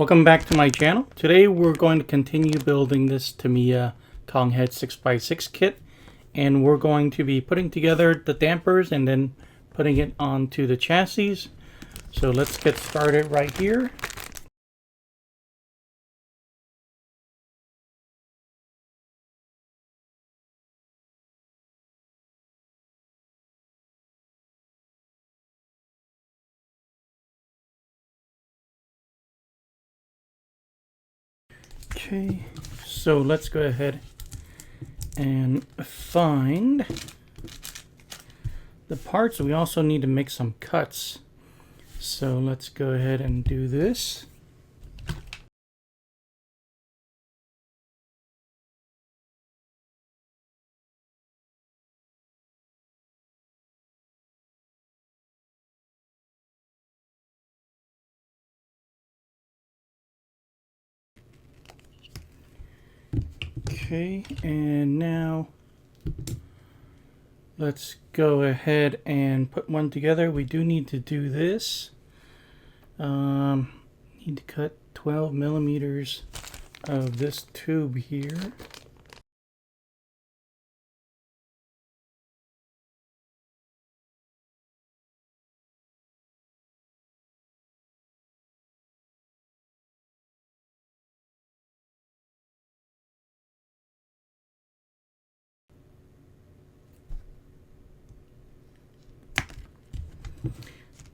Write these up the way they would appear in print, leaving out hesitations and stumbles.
Welcome back to my channel. Today we're going to continue building this Tamiya Konghead 6x6 kit, and we're going to be putting together the dampers and then putting it onto the chassis. So let's get started right here. Okay, so let's go ahead and find the parts. We also need to make some cuts. So let's go ahead and do this. Okay, and now let's go ahead and put one together. We do need to do this. Need to cut 12 millimeters of this tube here.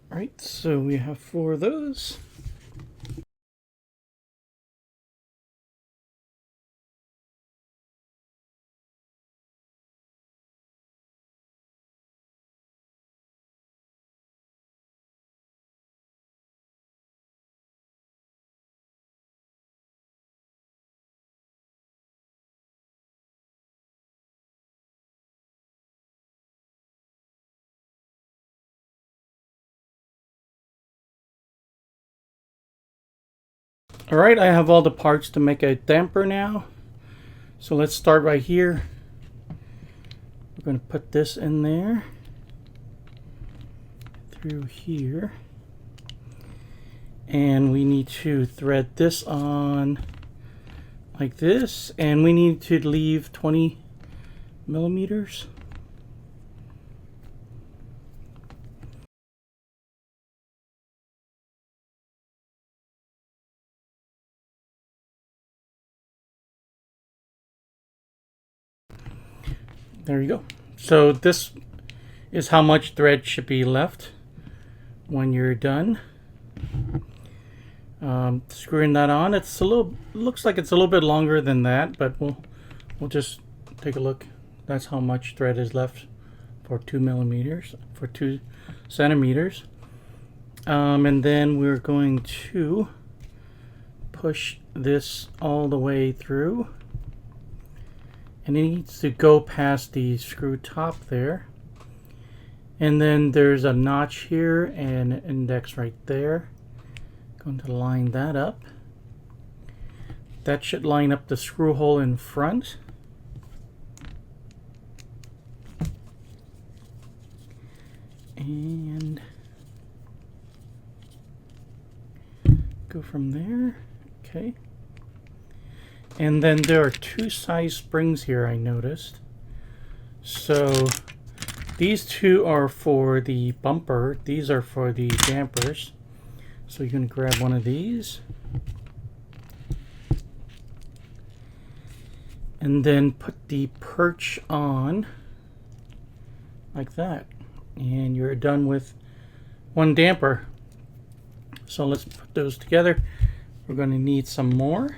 Alright, so we have 4 of those. Alright, I have all the parts to make a damper now. So let's start right here. We're going to put this in there, through here. And we need to thread this on like this. And we need to leave 20 millimeters. There you go. So this is how much thread should be left when you're done. Screwing that on, it's a little, looks like it's a little bit longer than that, but we'll just take a look. That's how much thread is left for 2 millimeters, for 2 centimeters. And then we're going to push this all the way through. And it needs to go past the screw top there. And then there's a notch here and an index right there. Going to line that up. That should line up the screw hole in front. And go from there. Okay. And then there are 2 side springs here, I noticed. So these 2 are for the bumper. These are for the dampers. So you're going to grab one of these. And then put the perch on like that. And you're done with one damper. So let's put those together. We're going to need some more.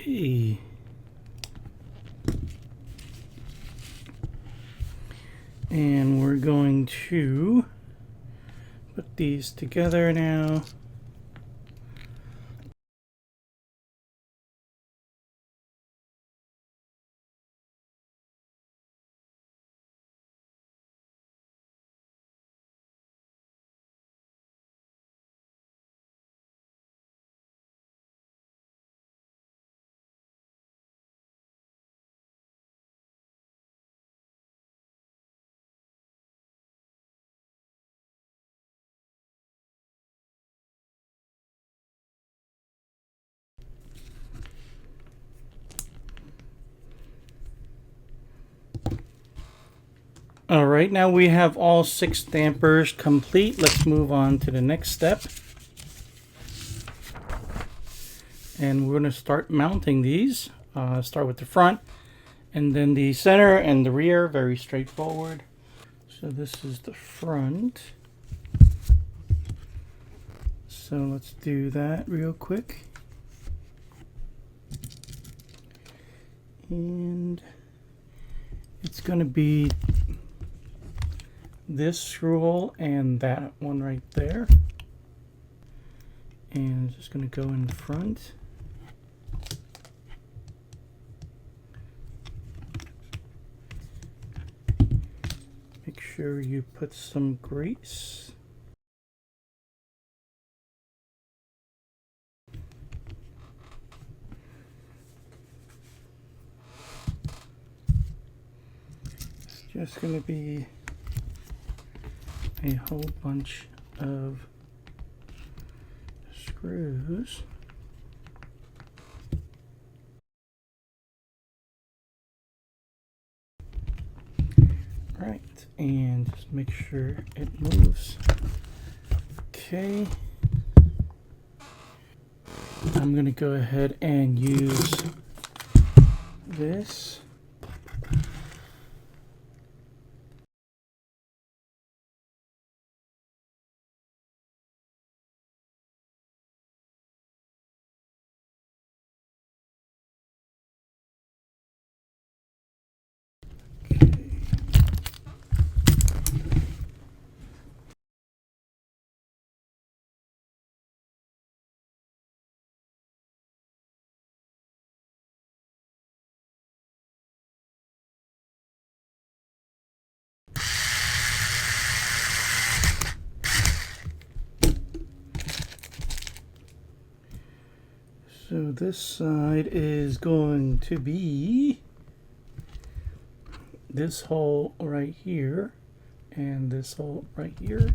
Okay. And we're going to put these together now. All right, now we have all 6 dampers complete. Let's move on to the next step. And we're going to start mounting these. Start with the front and then the center and the rear. Very straightforward. So this is the front. So let's do that real quick. And it's going to be this screw hole and that one right there. And it's just going to go in the front. Make sure you put some grease. It's just going to be a whole bunch of screws. Right, and just make sure it moves. Okay. I'm going to go ahead and use this. So this side is going to be this hole right here and this hole right here.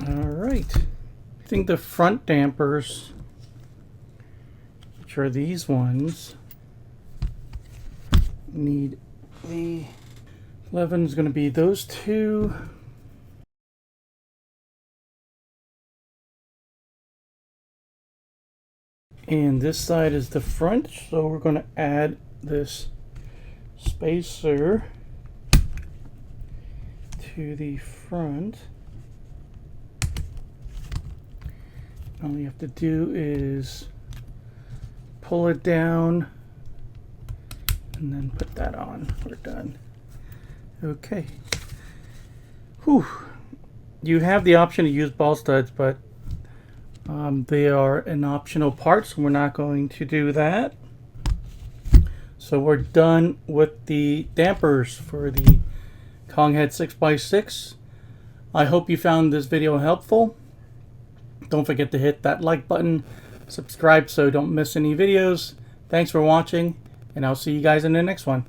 Alright, I think the front dampers, which are these ones, need the 11 is going to be those two. And this side is the front, so we're going to add this spacer to the front. All you have to do is pull it down and then put that on. We're done. Okay. Whew. You have the option to use ball studs, but they are an optional part, so we're not going to do that. So we're done with the dampers for the Konghead 6x6. I hope you found this video helpful. Don't forget to hit that like button, subscribe so don't miss any videos. Thanks for watching, and I'll see you guys in the next one.